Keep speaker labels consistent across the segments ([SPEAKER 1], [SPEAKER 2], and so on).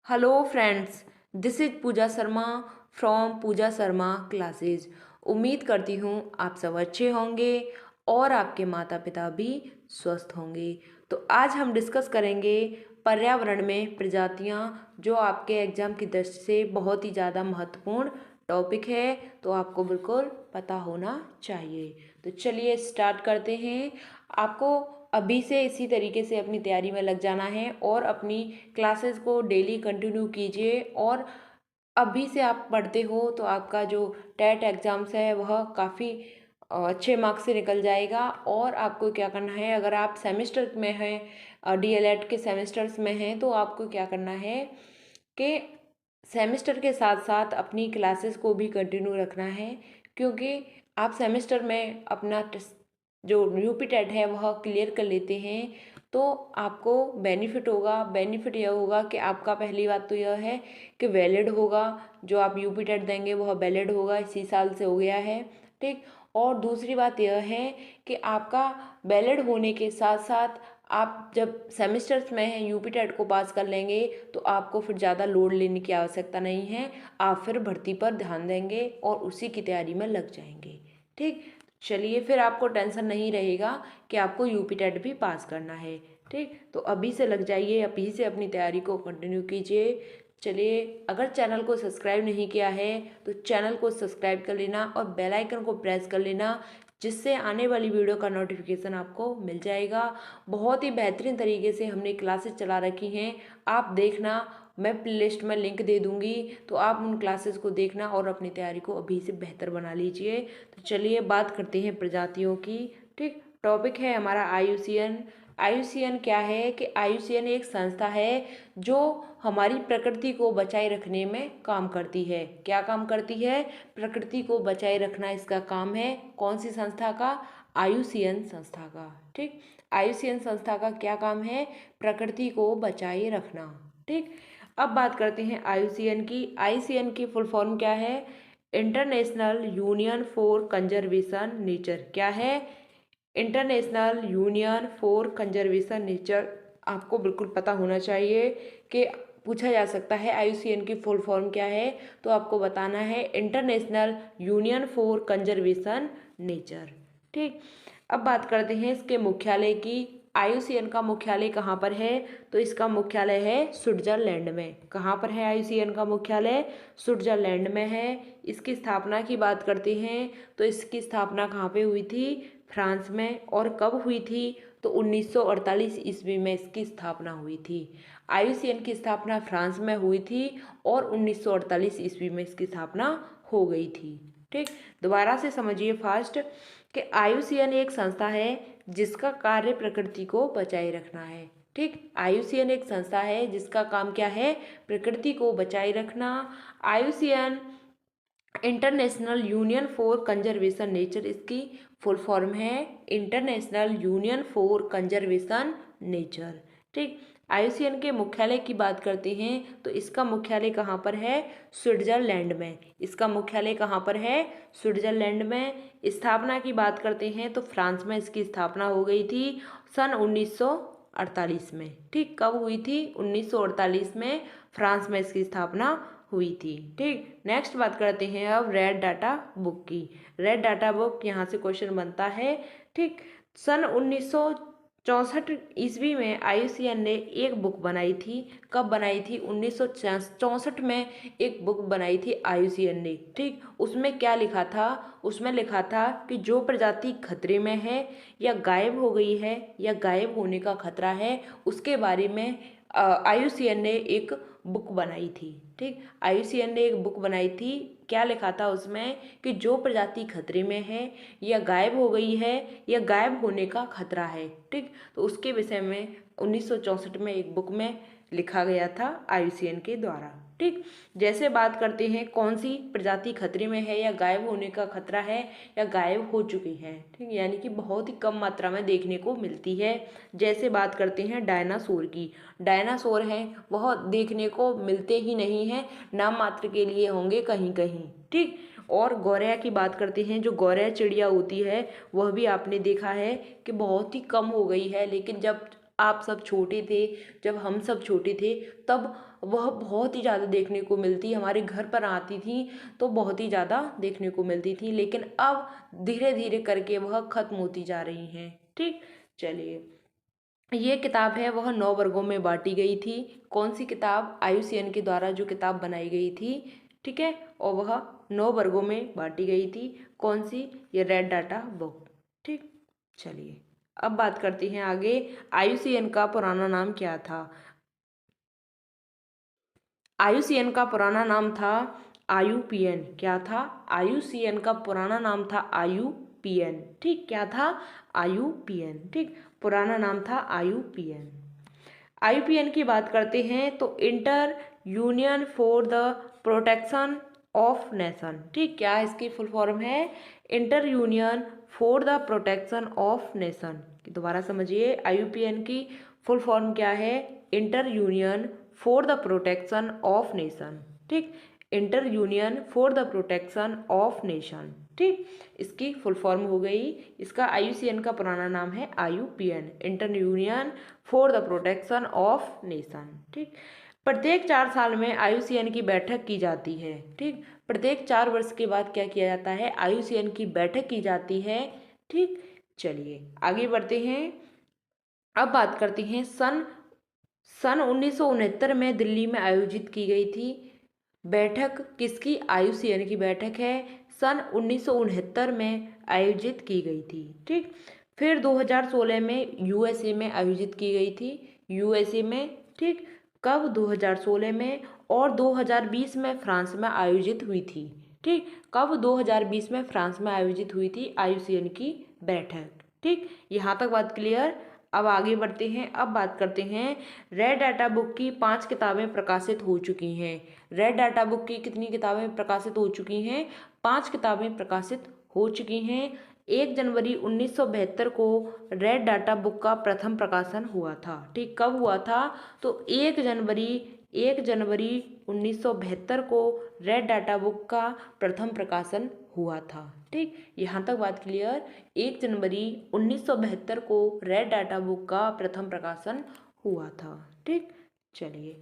[SPEAKER 1] Hello friends, this is Pooja Sharma from Pooja Sharma classes. उम्मीद करती हूँ आप सब अच्छे होंगे और आपके माता पिता भी स्वस्थ होंगे। तो आज हम डिस्कस करेंगे पर्यावरण में प्रजातियाँ, जो आपके एग्ज़ाम की दृष्टि से बहुत ही ज़्यादा महत्वपूर्ण टॉपिक है, तो आपको बिल्कुल पता होना चाहिए। तो चलिए स्टार्ट करते हैं। आपको अभी से इसी तरीके से अपनी तैयारी में लग जाना है और अपनी क्लासेस को डेली कंटिन्यू कीजिए। और अभी से आप पढ़ते हो तो आपका जो टेट एग्ज़ाम्स है वह काफ़ी अच्छे मार्क्स से निकल जाएगा। और आपको क्या करना है, अगर आप सेमेस्टर में हैं, डीएलएड के सेमेस्टर्स में हैं, तो आपको क्या करना है कि सेमेस्टर के साथ साथ अपनी क्लासेस को भी कंटिन्यू रखना है। क्योंकि आप सेमेस्टर में अपना जो यूपी टेट है वह क्लियर कर लेते हैं तो आपको बेनिफिट होगा। बेनिफिट यह होगा कि आपका पहली बात तो यह है कि वैलिड होगा, जो आप यूपी टेट देंगे वह वैलिड होगा, इसी साल से हो गया है, ठीक। और दूसरी बात यह है कि आपका वैलिड होने के साथ साथ आप जब सेमेस्टर्स में हैं यूपी टेट को पास कर लेंगे तो आपको फिर ज़्यादा लोड लेने की आवश्यकता नहीं है। आप फिर भर्ती पर ध्यान देंगे और उसी की तैयारी में लग जाएंगे, ठीक। चलिए, फिर आपको टेंशन नहीं रहेगा कि आपको यूपी टेट भी पास करना है, ठीक। तो अभी से लग जाइए, अभी से अपनी तैयारी को कंटिन्यू कीजिए। चलिए, अगर चैनल को सब्सक्राइब नहीं किया है तो चैनल को सब्सक्राइब कर लेना और बेल आइकन को प्रेस कर लेना, जिससे आने वाली वीडियो का नोटिफिकेशन आपको मिल जाएगा। बहुत ही बेहतरीन तरीके से हमने क्लासेस चला रखी हैं, आप देखना। मैं प्लेलिस्ट में लिंक दे दूँगी, तो आप उन क्लासेस को देखना और अपनी तैयारी को अभी से बेहतर बना लीजिए। तो चलिए बात करते हैं प्रजातियों की, ठीक। टॉपिक है हमारा आयुसीएन। आयुसीएन क्या है कि आयुसीएन एक संस्था है जो हमारी प्रकृति को बचाए रखने में काम करती है। क्या काम करती है? प्रकृति को बचाए रखना इसका काम है। कौन सी संस्था का? आयुसीएन संस्था का, ठीक। आयुसीएन संस्था का क्या काम है? प्रकृति को बचाए रखना, ठीक। अब बात करते हैं आयुसीएन की। आईसीएन की फुल फॉर्म क्या है? International union for conservation nature. क्या है? International union for conservation nature. आपको बिल्कुल पता होना चाहिए कि पूछा जा सकता है आईयूसीएन की फुल फॉर्म क्या है, तो आपको बताना है international union for conservation nature, ठीक। अब बात करते हैं इसके मुख्यालय की। आईयूसीएन का मुख्यालय कहाँ पर है? तो इसका मुख्यालय है स्विट्जरलैंड में। कहाँ पर है आईयूसीएन का मुख्यालय? स्विट्जरलैंड में है। इसकी स्थापना की बात करते हैं तो इसकी स्थापना कहाँ पे हुई थी? फ्रांस में। और कब हुई थी? तो 1948 ईस्वी में इसकी स्थापना हुई थी। आईयूसीएन की स्थापना फ्रांस में हुई थी और 1948 ईस्वी में इसकी स्थापना हो गई थी, ठीक। दोबारा से समझिए फास्ट कि आईयूसीएन एक संस्था है जिसका कार्य प्रकृति को बचाए रखना है, ठीक। आईयूसीएन एक संस्था है जिसका काम क्या है? प्रकृति को बचाए रखना। IUCN international union for conservation nature इसकी फुल फॉर्म है। International union for conservation nature, ठीक। आईयूसीएन के मुख्यालय की बात करते हैं तो इसका मुख्यालय कहाँ पर है? स्विट्जरलैंड में। इसका मुख्यालय कहाँ पर है? स्विट्जरलैंड में। स्थापना की बात करते हैं तो फ्रांस में इसकी स्थापना हो गई थी सन 1948 में, ठीक। कब हुई थी? 1948 में फ्रांस में इसकी स्थापना हुई थी, ठीक। नेक्स्ट बात करते हैं अब रेड डाटा बुक की। रेड डाटा बुक, यहाँ से क्वेश्चन बनता है, ठीक। सन 1964 ईस्वी में आईयूसीएन ने एक बुक बनाई थी। कब बनाई थी? 1964 में एक बुक बनाई थी आईयूसीएन ने, ठीक। उसमें क्या लिखा था? उसमें लिखा था कि जो प्रजाति खतरे में है या गायब हो गई है या गायब होने का खतरा है, उसके बारे में आईयूसीएन ने एक बुक बनाई थी, ठीक। आईयूसीएन ने एक बुक बनाई थी। क्या लिखा था उसमें? कि जो प्रजाति खतरे में है या गायब हो गई है या गायब होने का खतरा है, ठीक। तो उसके विषय में 1964 में एक बुक में लिखा गया था आईयूसीएन के द्वारा, ठीक। जैसे बात करते हैं कौन सी प्रजाति खतरे में है या गायब होने का खतरा है या गायब हो चुकी है, ठीक, यानी कि बहुत ही कम मात्रा में देखने को मिलती है। जैसे बात करते हैं डायनासोर की। डायनासोर हैं वह देखने को मिलते ही नहीं हैं, नाम मात्र के लिए होंगे कहीं कहीं, ठीक। और गौरैया की बात करते हैं। जो गौरैया चिड़िया होती है वह भी आपने देखा है कि बहुत ही कम हो गई है, लेकिन जब आप सब छोटे थे, जब हम सब छोटे थे, तब वह बहुत ही ज़्यादा देखने को मिलती, हमारे घर पर आती थी तो बहुत ही ज़्यादा देखने को मिलती थी, लेकिन अब धीरे धीरे करके वह खत्म होती जा रही हैं। ठीक, चलिए, ये किताब है वह 9 वर्गों में बांटी गई थी। कौन सी किताब? IUCN के द्वारा जो किताब बनाई गई थी, ठीक है, और वह 9 वर्गों में बांटी गई थी। कौन सी? ये रेड डाटा बुक। ठीक, चलिए अब बात करते हैं आगे। IUCN का पुराना नाम क्या था? IUCN का पुराना नाम था IUPN। क्या था? IUCN का पुराना नाम था IUPN। ठीक, क्या था? IUPN। ठीक, पुराना नाम था IUPN। IUPN की बात करते हैं तो inter union for the protection of nation. ठीक, क्या इसकी फुल फॉर्म है? Inter union for the protection of nation. दोबारा समझिए, IUPN की फुल फॉर्म क्या है? Inter union for the protection of nation. ठीक, inter union for the protection of nation. ठीक, इसकी फुल फॉर्म हो गई। इसका IUCN का पुराना नाम है IUPN, inter union for the protection of nation. ठीक, प्रत्येक 4 साल में IUCN की बैठक की जाती है। ठीक, प्रत्येक 4 वर्ष के बाद क्या किया जाता है? IUCN की बैठक की जाती है। ठीक, चलिए आगे बढ़ते हैं। अब बात करते हैं सन 1969 में दिल्ली में आयोजित की गई थी बैठक किसकी? IUCN की बैठक है, सन 1969 में आयोजित की गई थी। ठीक, फिर 2016 में USA में आयोजित की गई थी, USA में। ठीक, कब? 2016 में। और 2020 में फ्रांस में आयोजित हुई थी। ठीक, कब? 2020 में फ्रांस में आयोजित हुई थी IUCN की बैठक। ठीक, यहाँ तक बात क्लियर। अब आगे बढ़ते हैं। अब बात करते हैं, रेड डाटा बुक की 5 किताबें प्रकाशित हो चुकी हैं। रेड डाटा बुक की कितनी किताबें प्रकाशित हो चुकी हैं? 5 किताबें प्रकाशित हो चुकी हैं। 1 जनवरी 1972 को रेड डाटा बुक का प्रथम प्रकाशन हुआ था। ठीक, कब हुआ था? तो 1 जनवरी 1972 को रेड डाटा बुक का प्रथम प्रकाशन हुआ था। ठीक, यहाँ तक बात क्लियर। 1 जनवरी 1972 को रेड डाटा बुक का प्रथम प्रकाशन हुआ था। ठीक, चलिए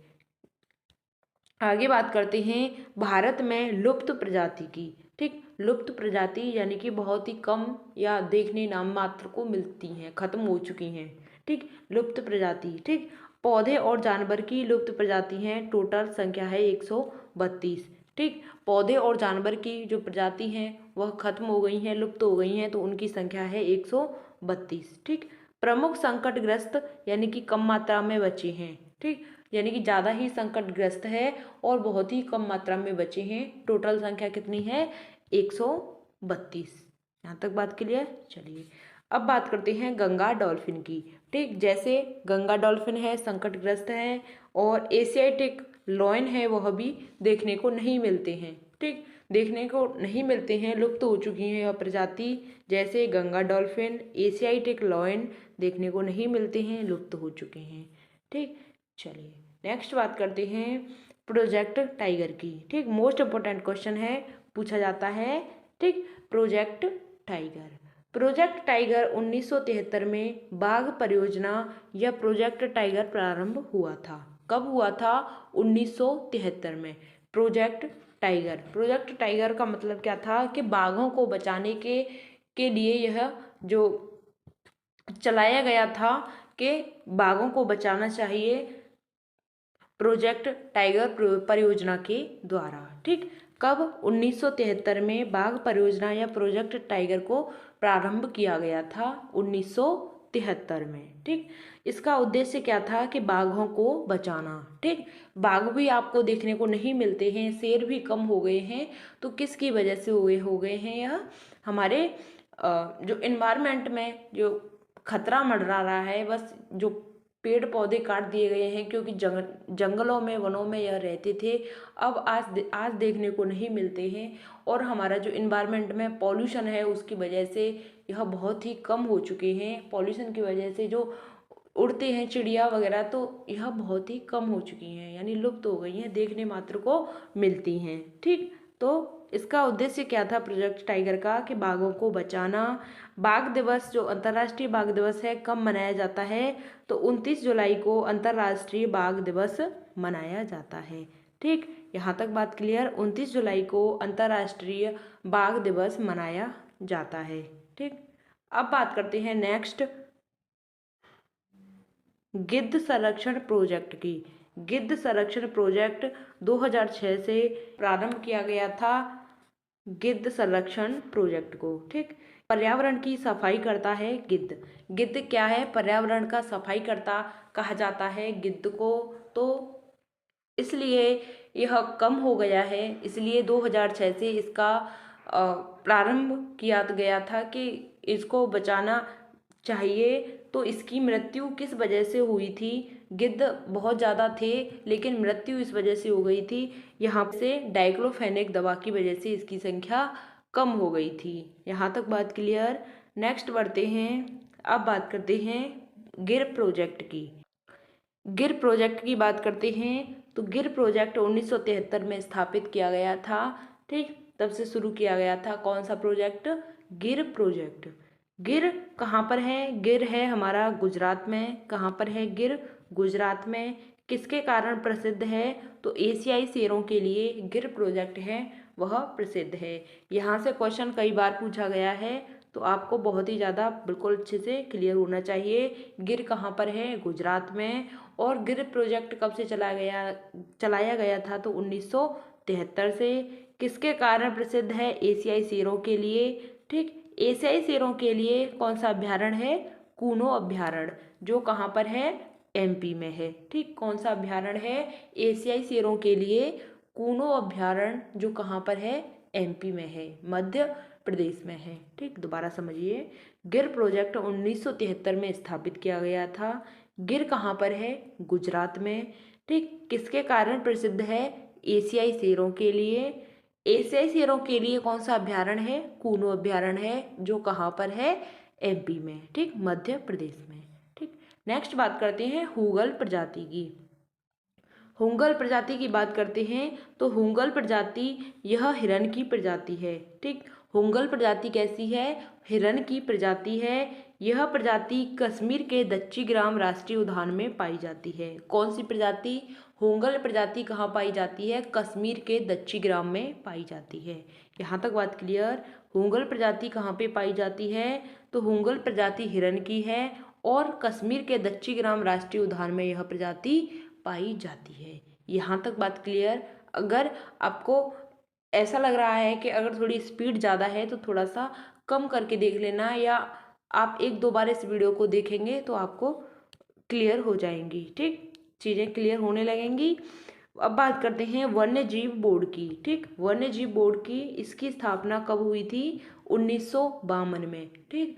[SPEAKER 1] आगे बात करते हैं भारत में लुप्त प्रजाति की। ठीक, लुप्त प्रजाति यानी कि बहुत ही कम या देखने नाम मात्र को मिलती हैं, खत्म हो चुकी हैं। ठीक, लुप्त प्रजाति। ठीक, पौधे और जानवर की लुप्त प्रजाति हैं, टोटल संख्या है 132। ठीक, पौधे और जानवर की जो प्रजाति हैं वह खत्म हो गई हैं, लुप्त हो गई हैं, तो उनकी संख्या है 132। ठीक, प्रमुख संकटग्रस्त यानी कि कम मात्रा में बचे हैं। ठीक, यानी कि ज़्यादा ही संकटग्रस्त है और बहुत ही कम मात्रा में बचे हैं। टोटल संख्या कितनी है? 132। यहाँ तक बात क्लियर। चलिए अब बात करते हैं गंगा डॉल्फिन की। ठीक, जैसे गंगा डॉल्फिन है संकटग्रस्त है, और एशियाटिक लॉयन है वह भी देखने को नहीं मिलते हैं। ठीक, देखने को नहीं मिलते हैं, लुप्त हो चुकी हैं यह प्रजाति। जैसे गंगा डॉल्फिन, एशियाटिक लॉयन देखने को नहीं मिलते हैं, लुप्त हो चुके हैं। ठीक, चलिए नेक्स्ट बात करते हैं प्रोजेक्ट टाइगर की। ठीक, मोस्ट इम्पोर्टेंट क्वेश्चन है, पूछा जाता है। ठीक, प्रोजेक्ट टाइगर। प्रोजेक्ट टाइगर 1973 में बाघ परियोजना या प्रोजेक्ट टाइगर प्रारंभ हुआ था। कब हुआ था? 1973 में। प्रोजेक्ट टाइगर, प्रोजेक्ट टाइगर का मतलब क्या था कि बाघों को बचाने के लिए यह जो चलाया गया था कि बाघों को बचाना चाहिए प्रोजेक्ट टाइगर परियोजना के द्वारा। ठीक, कब? 1973 में बाघ परियोजना या प्रोजेक्ट टाइगर को प्रारंभ किया गया था, 1973 में। ठीक, इसका उद्देश्य क्या था कि बाघों को बचाना। ठीक, बाघ भी आपको देखने को नहीं मिलते हैं, शेर भी कम हो गए हैं, तो किसकी वजह से हो गए हैं? यह हमारे जो इन्वायरमेंट में जो खतरा मंडरा रहा है, बस जो पेड़ पौधे काट दिए गए हैं, क्योंकि जंगलों में, वनों में यह रहते थे, अब आज देखने को नहीं मिलते हैं। और हमारा जो इन्वायरमेंट में पॉल्यूशन है उसकी वजह से यह बहुत ही कम हो चुके हैं। पॉल्यूशन की वजह से जो उड़ते हैं चिड़िया वगैरह, तो यह बहुत ही कम हो चुकी हैं, यानी लुप्त हो गई हैं, देखने मात्र को मिलती हैं। ठीक, तो इसका उद्देश्य क्या था प्रोजेक्ट टाइगर का कि बाघों को बचाना। बाघ दिवस जो अंतर्राष्ट्रीय बाघ दिवस है कब मनाया जाता है, तो 29 जुलाई को अंतर्राष्ट्रीय बाघ दिवस मनाया जाता है। ठीक, यहाँ तक बात क्लियर। 29 जुलाई को अंतर्राष्ट्रीय बाघ दिवस मनाया जाता है। ठीक, अब बात करते हैं नेक्स्ट गिद्ध संरक्षण प्रोजेक्ट की। गिद्ध संरक्षण प्रोजेक्ट 2006 से प्रारंभ किया गया था गिद्ध संरक्षण प्रोजेक्ट को। ठीक, पर्यावरण की सफाई करता है गिद्ध। गिद्ध क्या है, पर्यावरण का सफाई करता कहा जाता है गिद्ध को। तो इसलिए यह कम हो गया है, इसलिए 2006 से इसका प्रारंभ किया गया था कि इसको बचाना चाहिए। तो इसकी मृत्यु किस वजह से हुई थी, गिद्ध बहुत ज़्यादा थे लेकिन मृत्यु इस वजह से हो गई थी, यहाँ से डाइक्लोफेनेक दवा की वजह से इसकी संख्या कम हो गई थी। यहाँ तक बात क्लियर। नेक्स्ट बढ़ते हैं, अब बात करते हैं गिर प्रोजेक्ट की। गिर प्रोजेक्ट की बात करते हैं तो गिर प्रोजेक्ट 1973 में स्थापित किया गया था। ठीक, तब से शुरू किया गया था कौन सा प्रोजेक्ट, गिर प्रोजेक्ट। गिर कहाँ पर है, गिर है हमारा गुजरात में। कहाँ पर है गिर, गुजरात में। किसके कारण प्रसिद्ध है, तो एशियाई शेरों के लिए गिर प्रोजेक्ट है वह प्रसिद्ध है। यहाँ से क्वेश्चन कई बार पूछा गया है तो आपको बहुत ही ज़्यादा बिल्कुल अच्छे से क्लियर होना चाहिए। गिर कहाँ पर है, गुजरात में। और गिर प्रोजेक्ट कब से चलाया गया था, तो 1973 से। किसके कारण प्रसिद्ध है, एशियाई शेरों के लिए। ठीक, एशियाई शेरों के लिए कौन सा अभ्यारण्य है, कूनो अभ्यारण्य, जो कहाँ पर है, एमपी में है। ठीक, कौन सा अभ्यारण्य है, एशियाई शेरों के लिए कूनो अभ्यारण्य, जो कहाँ पर है, एमपी में है, मध्य प्रदेश में है। ठीक, दोबारा समझिए, गिर प्रोजेक्ट 1973 में स्थापित किया गया था। गिर कहाँ पर है, गुजरात में। ठीक, किसके कारण प्रसिद्ध है, एशियाई शेरों के लिए। एशियाई शेरों के लिए कौन सा अभ्यारण्य है, कूनो अभ्यारण्य है, जो कहाँ पर है, एमपी में। ठीक, मध्य प्रदेश में। ठीक, नेक्स्ट बात करते हैं हुगल प्रजाति की। हुंगल प्रजाति की बात करते हैं तो हुंगल प्रजाति यह हिरण की प्रजाति है। ठीक, हुंगल प्रजाति कैसी है, हिरण की प्रजाति है। यह प्रजाति कश्मीर के दच्चीग्राम राष्ट्रीय उद्यान में पाई जाती है। कौन सी प्रजाति, हुंगल प्रजाति कहाँ पाई जाती है, कश्मीर के दच्चीग्राम में पाई जाती है। यहाँ तक बात क्लियर। हुंगल प्रजाति कहाँ पे पाई जाती है, तो हुंगल प्रजाति हिरण की है और कश्मीर के दच्चीग्राम राष्ट्रीय उद्यान में यह प्रजाति पाई जाती है। यहाँ तक बात क्लियर। अगर आपको ऐसा लग रहा है कि अगर थोड़ी स्पीड ज़्यादा है तो थोड़ा सा कम करके देख लेना, या आप एक दो बार इस वीडियो को देखेंगे तो आपको क्लियर हो जाएंगी। ठीक, चीज़ें क्लियर होने लगेंगी। अब बात करते हैं वन्य जीव बोर्ड की। ठीक, वन्य जीव बोर्ड की इसकी स्थापना कब हुई थी, 1952 में। ठीक,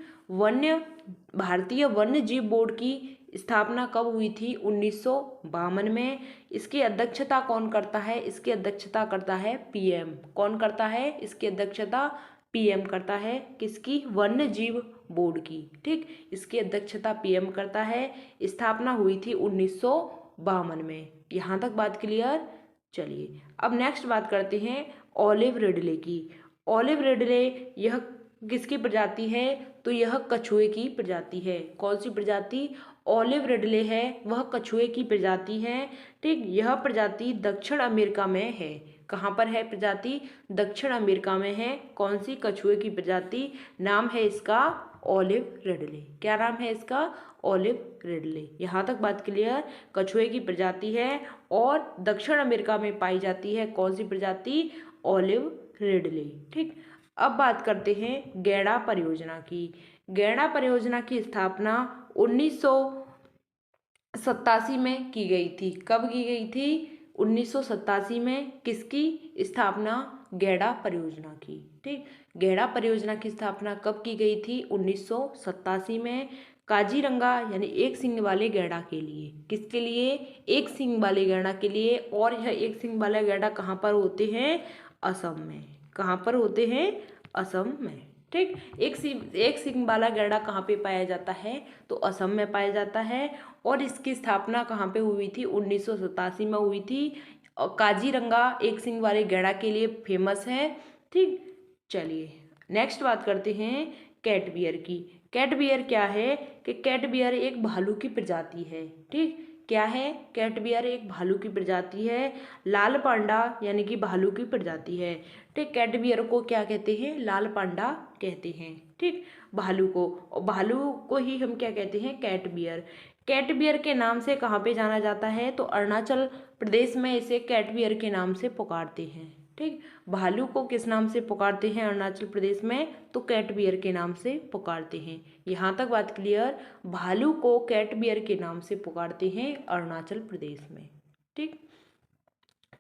[SPEAKER 1] भारतीय वन्य जीव बोर्ड की स्थापना कब हुई थी, 1952 में। इसकी अध्यक्षता कौन करता है, इसकी अध्यक्षता करता है पीएम। कौन करता है, इसकी अध्यक्षता पीएम करता है। किसकी, वन्य जीव बोर्ड की। ठीक, इसकी अध्यक्षता पीएम करता है। स्थापना हुई थी 1952 में। यहाँ तक बात क्लियर। चलिए अब नेक्स्ट बात करते हैं ऑलिव रिडले की। ऑलिव रिडले यह किसकी प्रजाति है, तो यह कछुए की प्रजाति है। कौन सी प्रजाति, ऑलिव रिडले है वह कछुए की प्रजाति है। ठीक, यह प्रजाति दक्षिण अमेरिका में है। कहाँ पर है प्रजाति, दक्षिण अमेरिका में है। कौन सी, कछुए की प्रजाति। नाम है इसका ऑलिव रिडले। क्या नाम है इसका, ऑलिव रिडले। यहाँ तक बात क्लियर। कछुए की प्रजाति है और दक्षिण अमेरिका में पाई जाती है। कौन सी प्रजाति, ऑलिव रिडले। ठीक, अब बात करते हैं गैड़ा परियोजना की। गैड़ा परियोजना की स्थापना 1987 में की गई थी। कब की गई थी, 1987 में। किसकी स्थापना, गैड़ा परियोजना की। ठीक, गैड़ा परियोजना की स्थापना कब की गई थी, 1987 में। काजीरंगा यानी एक सींग वाले गैड़ा के लिए। किसके लिए, एक सींग वाले गैड़ा के लिए। और यह एक सींग वाले गैड़ा कहाँ पर होते हैं, असम में। कहाँ पर होते हैं, असम में। ठीक, एक सींग वाला गैड़ा कहाँ पे पाया जाता है, तो असम में पाया जाता है। और इसकी स्थापना कहाँ पे हुई थी, 1987 में हुई थी। और काजीरंगा एक सींग वाले गैड़ा के लिए फेमस है। ठीक, चलिए नेक्स्ट बात करते हैं कैटबियर की। कैटबियर क्या है कि कैटबियर एक भालू की प्रजाति है। ठीक, क्या है? कैटबियर एक भालू की प्रजाति है। लाल पांडा यानी कि भालू की प्रजाति है। ठीक, कैटबियर को क्या कहते हैं? लाल पांडा कहते हैं। ठीक, भालू को, और भालू को ही हम क्या कहते हैं? कैटबियर। कैटबियर के नाम से कहाँ पे जाना जाता है? तो अरुणाचल प्रदेश में इसे कैटबियर के नाम से पुकारते हैं। ठीक, भालू को किस नाम से पुकारते हैं अरुणाचल प्रदेश में? तो कैटबियर के नाम से पुकारते हैं। यहाँ तक बात क्लियर? भालू को कैटबियर के नाम से पुकारते हैं अरुणाचल प्रदेश में। ठीक,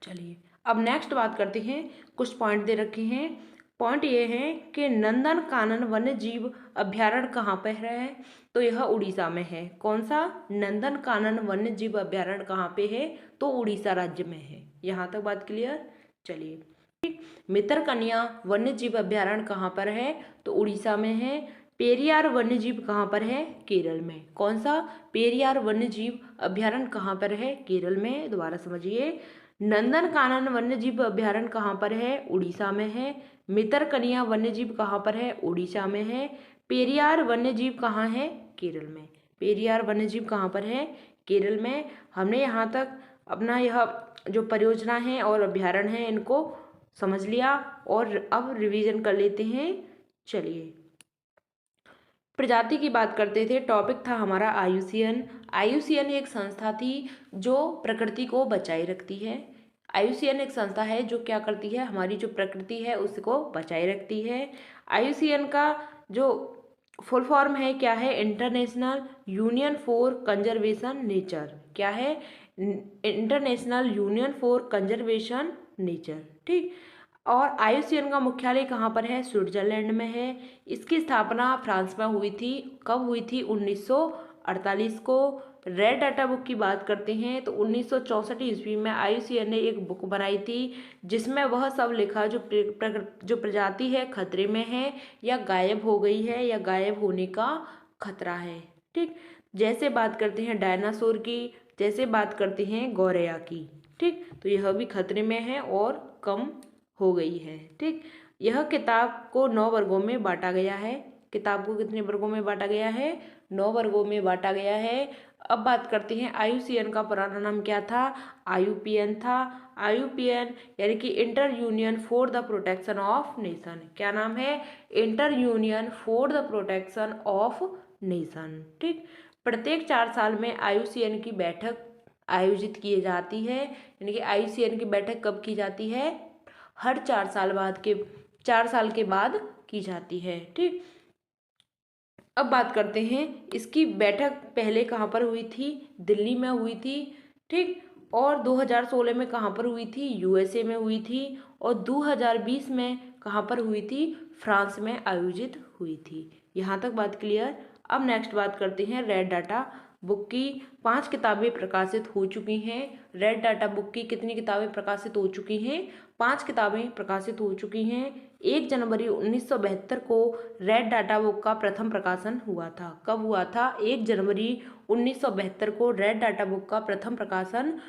[SPEAKER 1] चलिए अब नेक्स्ट बात करते हैं। कुछ पॉइंट दे रखे हैं। पॉइंट ये है कि नंदन कानन वन्य जीव अभ्यारण्य कहाँ पर है? तो यह उड़ीसा में है। कौन सा? नंदन कानन वन्य जीव अभ्यारण्य कहाँ पे है? तो उड़ीसा राज्य में है। यहाँ तक बात क्लियर? चलिए, भितरकनिया वन्य जीव अभ्यारण्य कहाँ पर है? तो उड़ीसा में है। पेरियार वन्य जीव कहाँ पर है? केरल में। कौन सा? पेरियार वन्य जीव अभ्यारण्य कहाँ पर है? केरल में। दोबारा समझिए, नंदन कानन वन्य जीव अभ्यारण्य कहाँ पर है? उड़ीसा में है। भितरकनिया वन्य जीव कहाँ पर है? उड़ीसा में है। पेरियार वन्य जीव कहाँ है? केरल में। पेरियार वन्य जीव कहाँ पर है? केरल में। हमने यहाँ तक अपना यह जो परियोजना है और अभ्यारण्य है इनको समझ लिया, और अब रिवीजन कर लेते हैं। चलिए, प्रजाति की बात करते थे। टॉपिक था हमारा आयुसीएन। आयुसीएन एक संस्था थी जो प्रकृति को बचाए रखती है। आयुसीएन एक संस्था है जो क्या करती है? हमारी जो प्रकृति है उसको बचाए रखती है। आयुसीएन का जो फुल फॉर्म है क्या है? International union for conservation nature. क्या है? International union for conservation nature. ठीक, और आयुसीएन का मुख्यालय कहाँ पर है? स्विट्जरलैंड में है। इसकी स्थापना फ्रांस में हुई थी। कब हुई थी? 1948 को। रेड डाटा बुक की बात करते हैं तो 1964 ईस्वी में आयुसीएन ने एक बुक बनाई थी जिसमें वह सब लिखा जो प्रजाति है खतरे में है या गायब हो गई है या गायब होने का खतरा है। ठीक, जैसे बात करते हैं डायनासोर की, जैसे बात करते हैं गौरैया की। ठीक, तो यह भी खतरे में है और कम हो गई है। ठीक, यह किताब को 9 वर्गों में बांटा गया है। किताब को कितने वर्गों में बांटा गया है? 9 वर्गों में बांटा गया है। अब बात करते हैं आयुसीएन का पुराना नाम क्या था? आईयूपीएन था। आईयूपीएन यानी कि inter union for the protection of nation. क्या नाम है? Inter union for the protection of nation. ठीक, प्रत्येक 4 साल में आयुसीएन की बैठक आयोजित की जाती है। यानी कि आयुसीएन की बैठक कब की जाती है? हर 4 साल के बाद की जाती है। ठीक, अब बात करते हैं इसकी बैठक पहले कहाँ पर हुई थी? दिल्ली में हुई थी। ठीक, और 2016 में कहाँ पर हुई थी? यूएसए में हुई थी। और 2020 में कहाँ पर हुई थी? फ्रांस में आयोजित हुई थी। यहाँ तक बात क्लियर? अब नेक्स्ट बात करते हैं रेड डाटा बुक की। 5 किताबें प्रकाशित हो चुकी हैं। रेड डाटा बुक की कितनी किताबें प्रकाशित हो चुकी हैं? 5 किताबें प्रकाशित हो चुकी हैं। 1 जनवरी 1972 को रेड डाटा बुक का प्रथम प्रकाशन हुआ था। कब हुआ था? 1 जनवरी 1972 को रेड डाटा बुक का प्रथम प्रकाशन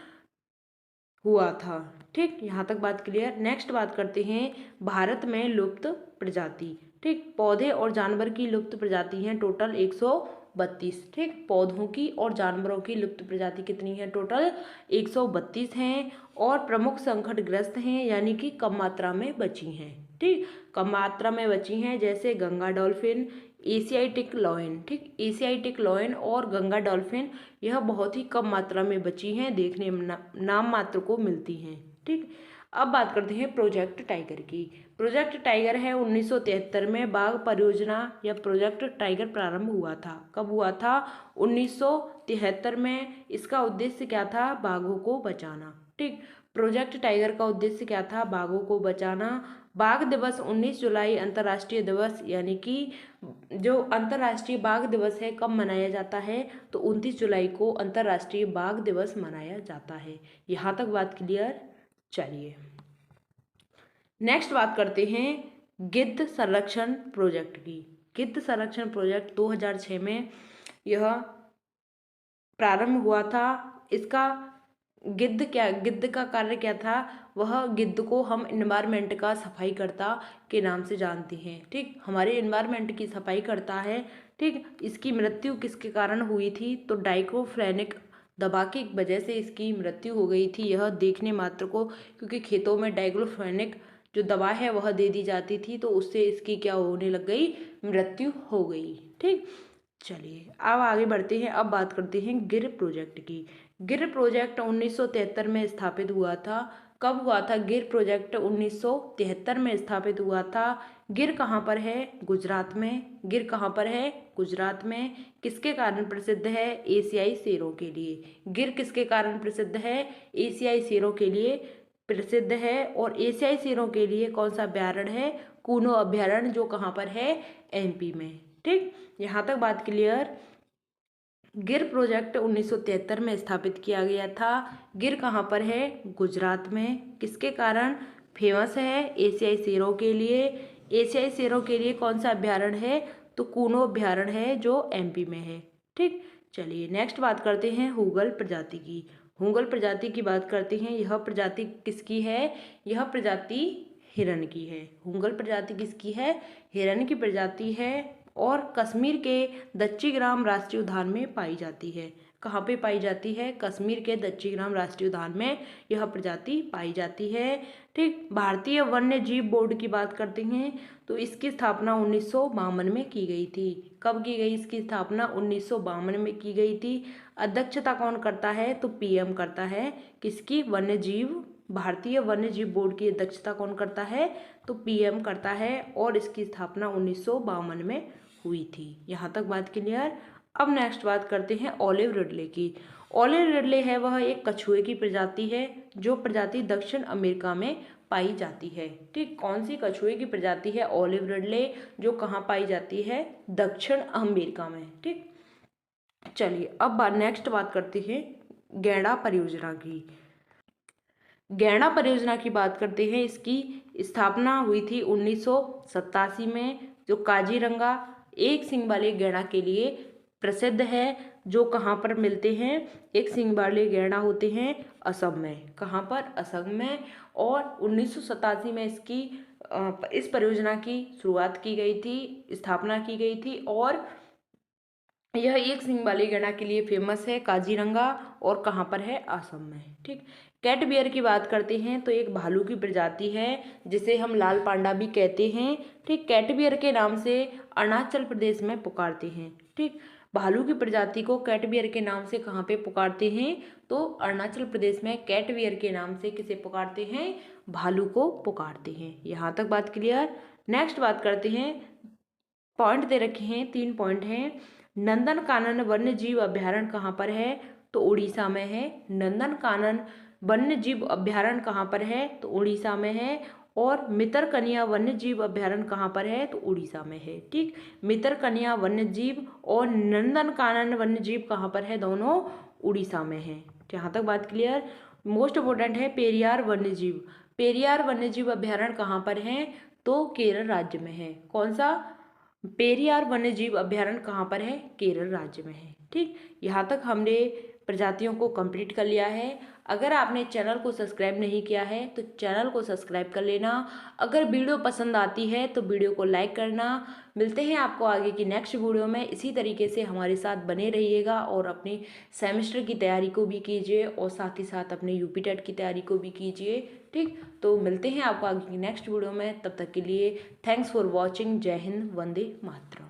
[SPEAKER 1] हुआ था। ठीक, यहाँ तक बात क्लियर? नेक्स्ट बात करते हैं भारत में लुप्त प्रजाति। ठीक, पौधे और जानवर की लुप्त प्रजाति हैं टोटल 132। ठीक, पौधों की और जानवरों की लुप्त प्रजाति कितनी है? टोटल 132 हैं। और प्रमुख संकटग्रस्त हैं यानी कि कम मात्रा में बची हैं। ठीक, कम मात्रा में बची हैं जैसे गंगा डॉल्फिन, एशियाटिक लॉयन। ठीक, एशियाटिक लॉयन और गंगा डॉल्फिन यह बहुत ही कम मात्रा में बची हैं, देखने में नाम मात्र को मिलती हैं। ठीक, अब बात करते हैं प्रोजेक्ट टाइगर की। प्रोजेक्ट टाइगर है 1973 में बाघ परियोजना या प्रोजेक्ट टाइगर प्रारंभ हुआ था। कब हुआ था? 1973 में। इसका उद्देश्य क्या था? बाघों को बचाना। ठीक, प्रोजेक्ट टाइगर का उद्देश्य क्या था? बाघों को बचाना। बाघ दिवस 19 जुलाई अंतर्राष्ट्रीय दिवस यानी कि जो अंतर्राष्ट्रीय बाघ दिवस है कब मनाया जाता है? तो 29 जुलाई को अंतर्राष्ट्रीय बाघ दिवस मनाया जाता है। यहाँ तक बात क्लियर? चलिए, नेक्स्ट बात करते हैं गिद्ध संरक्षण प्रोजेक्ट की। गिद्ध संरक्षण प्रोजेक्ट 2006 में यह प्रारंभ हुआ था। इसका गिद्ध का कार्य क्या था, वह गिद्ध को हम इन्वायरमेंट का सफाई करता के नाम से जानते हैं। ठीक, हमारे इन्वायरमेंट की सफाई करता है। ठीक, इसकी मृत्यु किसके कारण हुई थी, तो डाइक्लोफेनेक दवा की वजह से इसकी मृत्यु हो गई थी। यह देखने मात्र को, क्योंकि खेतों में डाइक्लोफेनेक जो दवा है वह दे दी जाती थी, तो उससे इसकी क्या होने लग गई, मृत्यु हो गई। ठीक, चलिए अब आगे बढ़ते हैं। अब बात करते हैं गिर प्रोजेक्ट की। गिर प्रोजेक्ट 1973 में स्थापित हुआ था। कब हुआ था गिर प्रोजेक्ट, 1973 में स्थापित हुआ था। गिर कहाँ पर है, गुजरात में। गिर कहाँ पर है, गुजरात में। किसके कारण प्रसिद्ध है, एशियाई शेरों के लिए। गिर किसके कारण प्रसिद्ध है, एशियाई शेरों के लिए प्रसिद्ध है। और एशियाई शेरों के लिए कौन सा अभ्यारण्य है, कूनो अभ्यारण्य, जो कहाँ पर है, एमपी में। ठीक, यहाँ तक बात क्लियर। गिर प्रोजेक्ट 1973 में स्थापित किया गया था। गिर कहाँ पर है, गुजरात में। किसके कारण फेमस है, एशियाई शेरों के लिए। एशियाई शेरों के लिए कौन सा अभ्यारण्य है, तो कूनो अभ्यारण्य है, जो एमपी में है। ठीक, चलिए नेक्स्ट बात करते हैं हुगल प्रजाति की। हुगल प्रजाति की बात करते हैं। यह प्रजाति किसकी है, यह प्रजाति हिरण की है। हुगल प्रजाति किसकी है, हिरण की प्रजाति है। और कश्मीर के दच्चीग्राम राष्ट्रीय उद्यान में पाई जाती है। कहाँ पे पाई जाती है, कश्मीर के दच्चीग्राम राष्ट्रीय उद्यान में यह प्रजाति पाई जाती है। ठीक, भारतीय वन्य जीव बोर्ड की बात करते हैं, तो इसकी स्थापना 1952 में की गई थी। कब की गई इसकी स्थापना, 1952 में की गई थी। अध्यक्षता कौन करता है, तो पीएम करता है। किसकी, वन्य जीव, भारतीय वन्य जीव बोर्ड की अध्यक्षता कौन करता है, तो पीएम करता है। और इसकी स्थापना 1952 में हुई थी। यहाँ तक बात क्लियर। अब नेक्स्ट बात करते हैं ऑलिव रिडले की। ऑलिव रिडले है वह एक कछुए की प्रजाति है, जो प्रजाति दक्षिण अमेरिका में पाई जाती है। ठीक, कौन सी कछुए की प्रजाति है, ऑलिव रिडले, जो कहाँ पाई जाती है, दक्षिण अमेरिका में। ठीक, चलिए अब नेक्स्ट बात करते हैं गैंडा परियोजना की। गैंडा परियोजना की बात करते हैं। इसकी स्थापना हुई थी 1987 में। जो काजीरंगा एक सींग वाले गैंडा के लिए प्रसिद्ध है, जो कहाँ पर मिलते हैं, एक सींग वाले गैंडा होते हैं असम में। कहाँ पर, असम में। और 1987 में इसकी इस परियोजना की शुरुआत की गई थी, स्थापना की गई थी। और यह एक सींग वाले गैंडा के लिए फेमस है, काजीरंगा। और कहाँ पर है, असम में। ठीक, कैट बियर की बात करते हैं, तो एक भालू की प्रजाति है, जिसे हम लाल पांडा भी कहते हैं। ठीक, कैट बियर के नाम से अरुणाचल प्रदेश में पुकारते हैं। ठीक, भालू की प्रजाति को कैट बियर के नाम से कहाँ पे पुकारते हैं, तो अरुणाचल प्रदेश में कैट बियर के नाम से किसे पुकारते हैं, भालू को पुकारते हैं। यहाँ तक बात क्लियर। नेक्स्ट बात करते हैं, पॉइंट दे रखे हैं, 3 पॉइंट हैं। नंदनकानन वन्य जीव अभ्यारण्य कहाँ पर है, तो उड़ीसा में है। नंदनकानन वन्य जीव अभ्यारण्य कहाँ पर है, तो उड़ीसा में है। और मितरकनिया वन्य जीव अभ्यारण्य कहाँ पर है, तो उड़ीसा में है। ठीक, मितरकनिया वन्य जीव और नंदनकानन वन्य जीव कहाँ पर है, दोनों उड़ीसा में है। यहाँ तक बात क्लियर। मोस्ट इम्पोर्टेंट है पेरियार वन्य जीव। पेरियार वन्य जीव अभ्यारण्य कहाँ पर है, तो केरल राज्य में है। कौन सा, पेरियार वन्यजीव अभ्यारण्य कहाँ पर है, केरल राज्य में है। ठीक, यहाँ तक हमने प्रजातियों को कंप्लीट कर लिया है। अगर आपने चैनल को सब्सक्राइब नहीं किया है तो चैनल को सब्सक्राइब कर लेना। अगर वीडियो पसंद आती है तो वीडियो को लाइक करना। मिलते हैं आपको आगे की नेक्स्ट वीडियो में। इसी तरीके से हमारे साथ बने रहिएगा और अपने सेमेस्टर की तैयारी को भी कीजिए और साथ ही साथ अपने यूपी टेट की तैयारी को भी कीजिए। ठीक, तो मिलते हैं आपको आगे की नेक्स्ट वीडियो में। तब तक के लिए थैंक्स फॉर वॉचिंग। जय हिंद, वंदे मातरम।